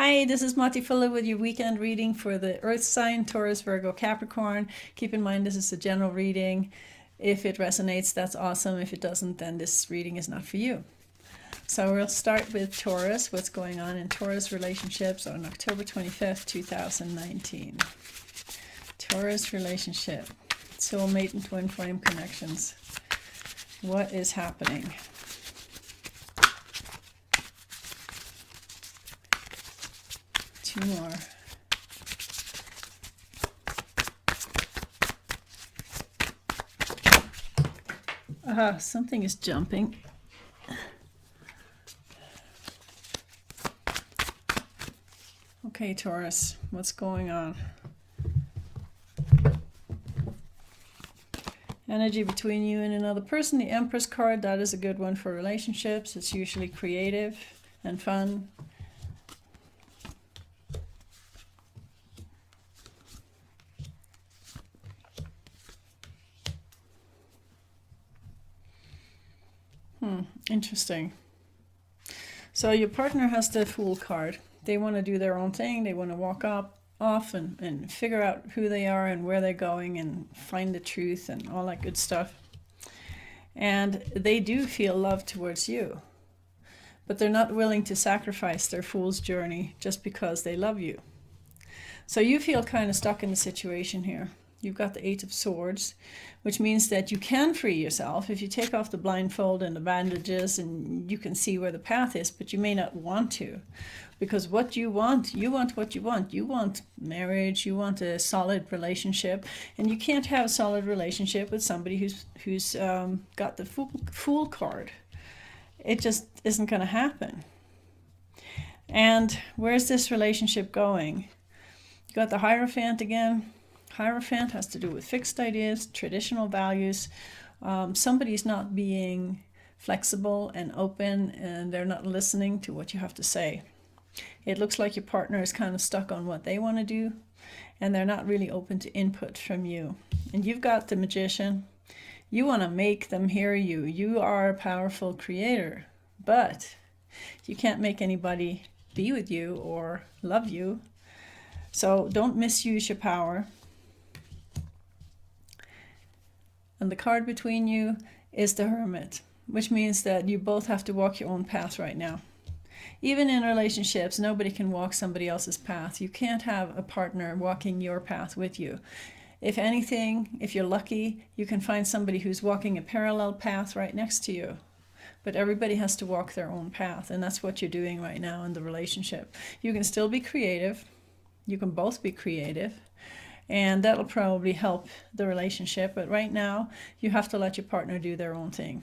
Hi, this is Mati Fuller with your weekend reading for the Earth sign, Taurus, Virgo, Capricorn. Keep in mind this is a general reading. If it resonates, that's awesome. If it doesn't, then this reading is not for you. So we'll start with Taurus, what's going on in Taurus relationships on October 25th, 2019. Taurus relationship, soulmate and twin flame connections. What is happening? Two more. Something is jumping. Okay, Taurus, what's going on? Energy between you and another person. The Empress card, that is a good one for relationships. It's usually creative and fun. Interesting. So your partner has the Fool card. They want to do their own thing. They want to walk off and figure out who they are and where they're going and find the truth and all that good stuff. And they do feel love towards you, but they're not willing to sacrifice their fool's journey just because they love you. So you feel kind of stuck in the situation here. You've got the Eight of Swords, which means that you can free yourself if you take off the blindfold and the bandages, and you can see where the path is, but you may not want to. Because what you want what you want. You want marriage, you want a solid relationship, and you can't have a solid relationship with somebody who's got the Fool card. It just isn't going to happen. And where's this relationship going? You got the Hierophant again. Hierophant has to do with fixed ideas, traditional values. Somebody's not being flexible and open, and they're not listening to what you have to say. It looks like your partner is kind of stuck on what they want to do, and they're not really open to input from you. And you've got the Magician. You want to make them hear you. You are a powerful creator, but you can't make anybody be with you or love you. So don't misuse your power. And the card between you is the Hermit, which means that you both have to walk your own path right now. Even in relationships, nobody can walk somebody else's path. You can't have a partner walking your path with you. If anything, if you're lucky, you can find somebody who's walking a parallel path right next to you. But everybody has to walk their own path, and that's what you're doing right now in the relationship. You can still be creative. You can both be creative. And that'll probably help the relationship. But right now, you have to let your partner do their own thing.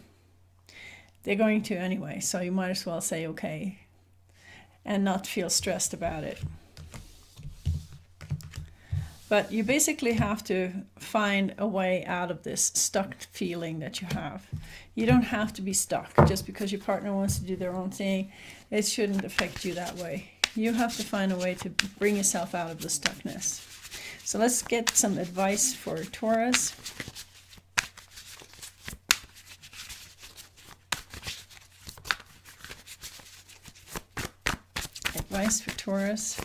They're going to anyway, so you might as well say okay and not feel stressed about it. But you basically have to find a way out of this stuck feeling that you have. You don't have to be stuck just because your partner wants to do their own thing. It shouldn't affect you that way. You have to find a way to bring yourself out of the stuckness. So let's get some advice for Taurus. Advice for Taurus.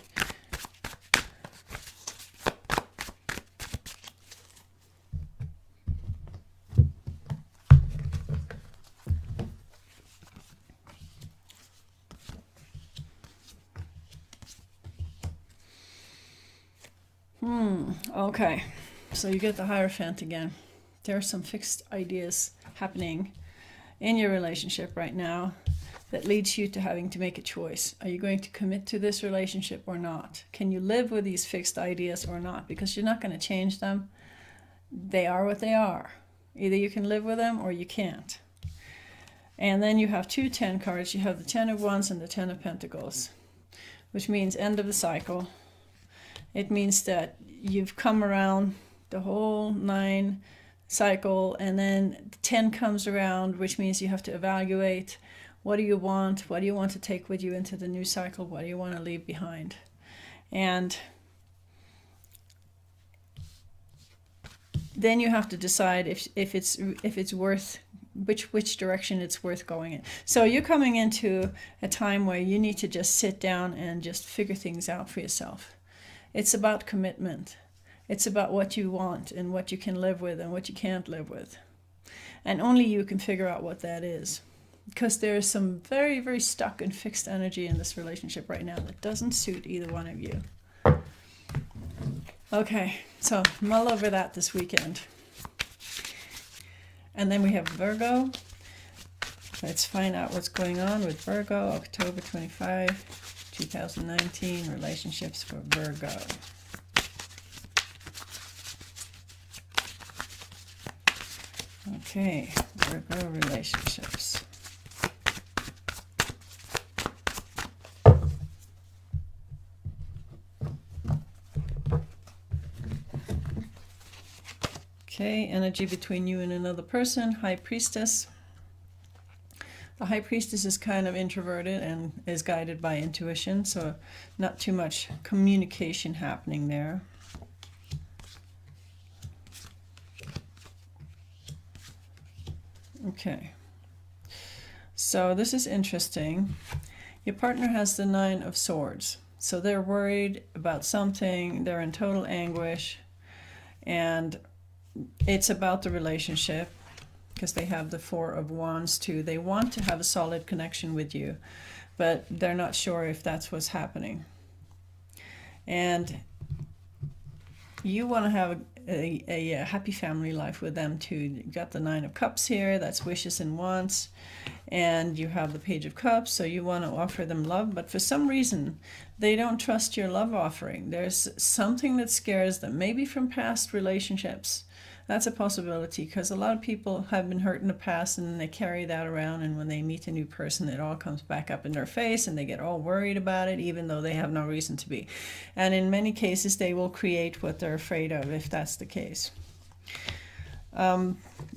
Okay, so you get the Hierophant again. There are some fixed ideas happening in your relationship right now that leads you to having to make a choice. Are you going to commit to this relationship or not? Can you live with these fixed ideas or not? Because you're not going to change them. They are what they are. Either you can live with them or you can't. And then you have two 10 cards. You have the 10 of Wands and the 10 of Pentacles, which means end of the cycle. It means that you've come around the whole 9 cycle, and then 10 comes around, which means you have to evaluate what do you want to take with you into the new cycle, what do you want to leave behind. And then you have to decide if it's worth which direction it's worth going in. So you're coming into a time where you need to just sit down and just figure things out for yourself. It's about commitment. It's about what you want and what you can live with and what you can't live with. And only you can figure out what that is. Because there is some very, very stuck and fixed energy in this relationship right now that doesn't suit either one of you. Okay, so mull over that this weekend. And then we have Virgo. Let's find out what's going on with Virgo, October 25, 2019, relationships for Virgo. Okay, Virgo relationships. Okay, energy between you and another person, High Priestess. The High Priestess is kind of introverted and is guided by intuition, so not too much communication happening there. Okay, so this is interesting. Your partner has the Nine of Swords, so they're worried about something, they're in total anguish, and it's about the relationship, because they have the Four of Wands too. They want to have a solid connection with you, but they're not sure if that's what's happening. And you want to have a happy family life with them too. You got the Nine of Cups here, that's wishes and wants, and you have the Page of Cups, so you want to offer them love, but for some reason they don't trust your love offering. There's something that scares them, maybe from past relationships. That's a possibility, because a lot of people have been hurt in the past and they carry that around, and when they meet a new person it all comes back up in their face and they get all worried about it even though they have no reason to be. And in many cases they will create what they're afraid of if that's the case.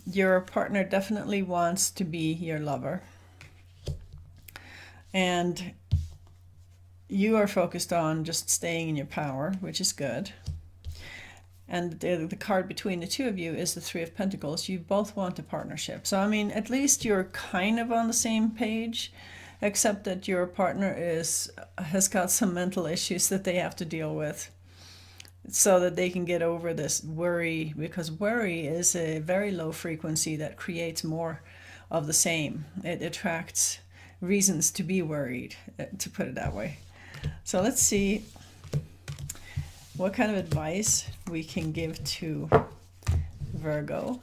Your partner definitely wants to be your lover, and you are focused on just staying in your power, which is good. And the card between the two of you is the Three of Pentacles. You both want a partnership. So, I mean, at least you're kind of on the same page, except that your partner has got some mental issues that they have to deal with so that they can get over this worry, because worry is a very low frequency that creates more of the same. It attracts reasons to be worried, to put it that way. So let's see what kind of advice we can give to Virgo.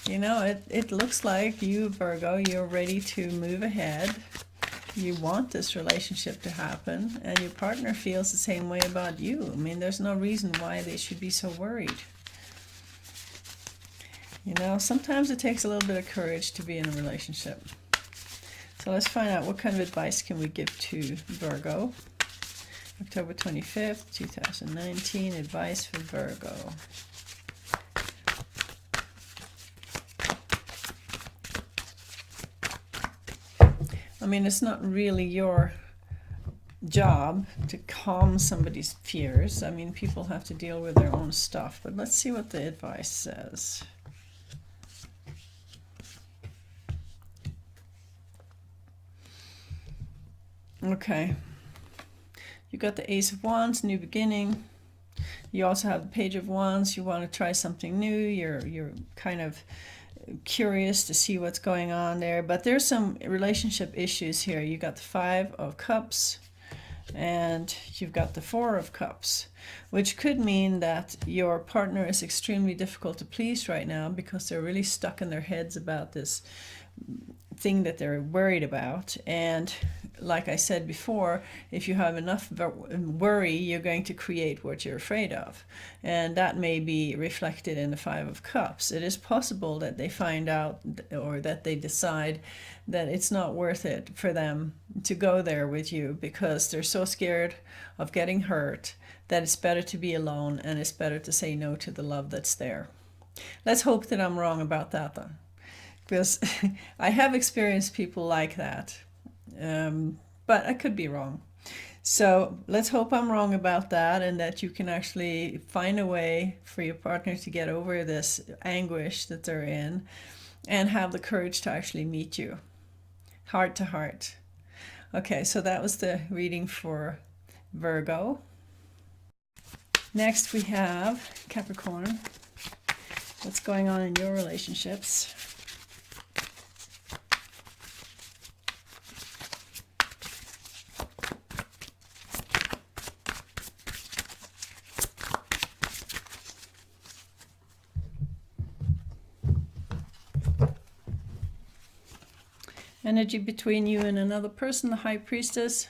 You know, it looks like you, Virgo, you're ready to move ahead. You want this relationship to happen, and your partner feels the same way about you. I mean, there's no reason why they should be so worried. You know, sometimes it takes a little bit of courage to be in a relationship. So let's find out what kind of advice can we give to Virgo. October 25th, 2019, advice for Virgo. I mean, it's not really your job to calm somebody's fears. I mean, people have to deal with their own stuff, but let's see what the advice says. Okay. You got the Ace of Wands, new beginning. You also have the Page of Wands. You want to try something new. You're kind of curious to see what's going on there. But there's some relationship issues here. You got the Five of Cups and you've got the Four of Cups, which could mean that your partner is extremely difficult to please right now because they're really stuck in their heads about this thing that they're worried about. And like I said before, if you have enough worry, you're going to create what you're afraid of. And that may be reflected in the Five of Cups. It is possible that they find out, or that they decide that it's not worth it for them to go there with you because they're so scared of getting hurt that it's better to be alone, and it's better to say no to the love that's there. Let's hope that I'm wrong about that though, because I have experienced people like that. But I could be wrong. So let's hope I'm wrong about that, and that you can actually find a way for your partner to get over this anguish that they're in, and have the courage to actually meet you, heart to heart. Okay, so that was the reading for Virgo. Next we have Capricorn. What's going on in your relationships? Energy between you and another person, the High Priestess.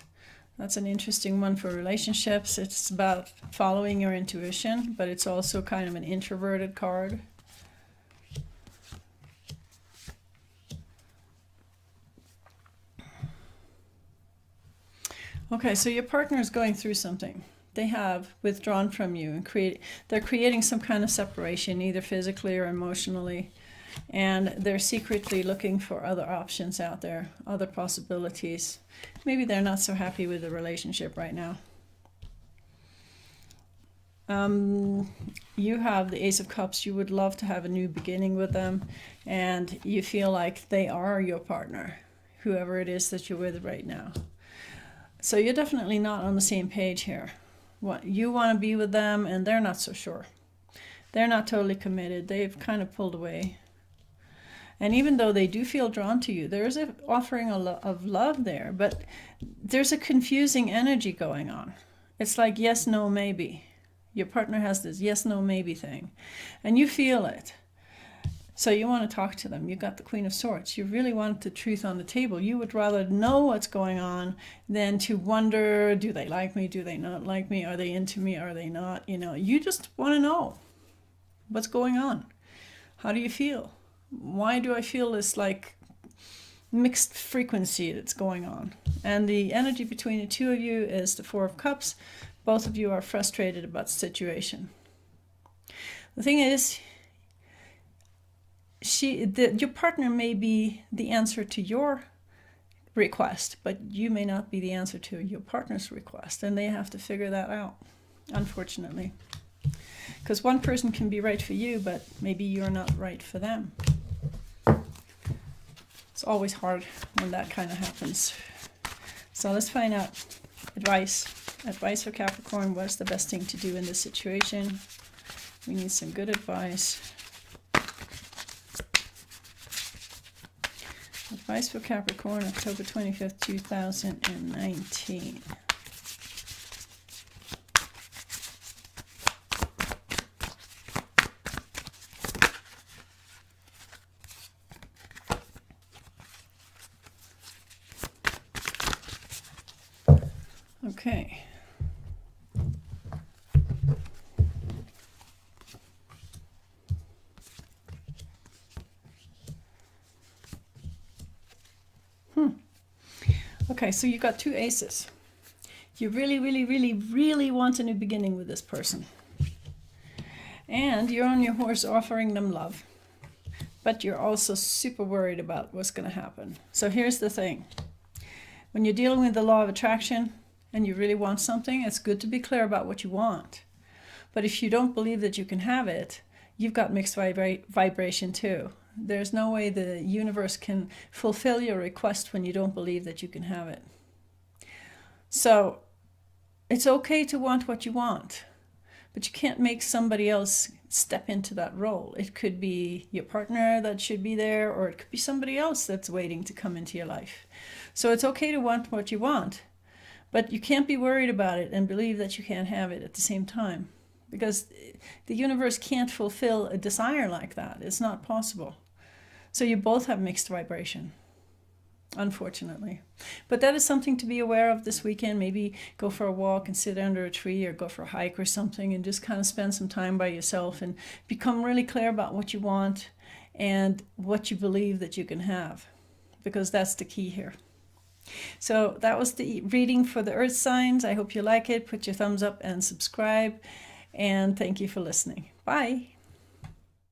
That's an interesting one for relationships. It's about following your intuition, but it's also kind of an introverted card. Okay, so your partner is going through something. They have withdrawn from you and they're creating some kind of separation, either physically or emotionally. And they're secretly looking for other options out there, other possibilities. Maybe they're not so happy with the relationship right now. You have the Ace of Cups. You would love to have a new beginning with them, and you feel like they are your partner, whoever it is that you're with right now. So you're definitely not on the same page here. You want to be with them, and they're not so sure. They're not totally committed. They've kind of pulled away. And even though they do feel drawn to you, there is an offering of love there, but there's a confusing energy going on. It's like yes, no, maybe. Your partner has this yes, no, maybe thing, and you feel it. So you want to talk to them. You got the Queen of Swords. You really want the truth on the table. You would rather know what's going on than to wonder, do they like me? Do they not like me? Are they into me? Are they not? You just want to know what's going on. How do you feel? Why do I feel this like mixed frequency that's going on? And the energy between the two of you is the Four of Cups. Both of you are frustrated about the situation. The thing is, your partner may be the answer to your request, but you may not be the answer to your partner's request, and they have to figure that out, unfortunately. Because one person can be right for you, but maybe you're not right for them. It's always hard when that kind of happens. So let's find out. Advice for Capricorn. What's the best thing to do in this situation? We need some good advice. Advice for Capricorn, October 25th, 2019. Okay. Okay, so you got two aces. You really, really, really, really want a new beginning with this person. And you're on your horse offering them love. But you're also super worried about what's going to happen. So here's the thing. When you're dealing with the law of attraction and you really want something, it's good to be clear about what you want. But if you don't believe that you can have it, you've got mixed vibration too. There's no way the universe can fulfill your request when you don't believe that you can have it. So it's okay to want what you want, but you can't make somebody else step into that role. It could be your partner that should be there, or it could be somebody else that's waiting to come into your life. So it's okay to want what you want, but you can't be worried about it and believe that you can't have it at the same time, because the universe can't fulfill a desire like that. It's not possible. So you both have mixed vibration, unfortunately. But that is something to be aware of this weekend. Maybe go for a walk and sit under a tree, or go for a hike or something, and just kind of spend some time by yourself and become really clear about what you want and what you believe that you can have, because that's the key here. So that was the reading for the earth signs. I hope you like it. Put your thumbs up and subscribe. And thank you for listening. Bye.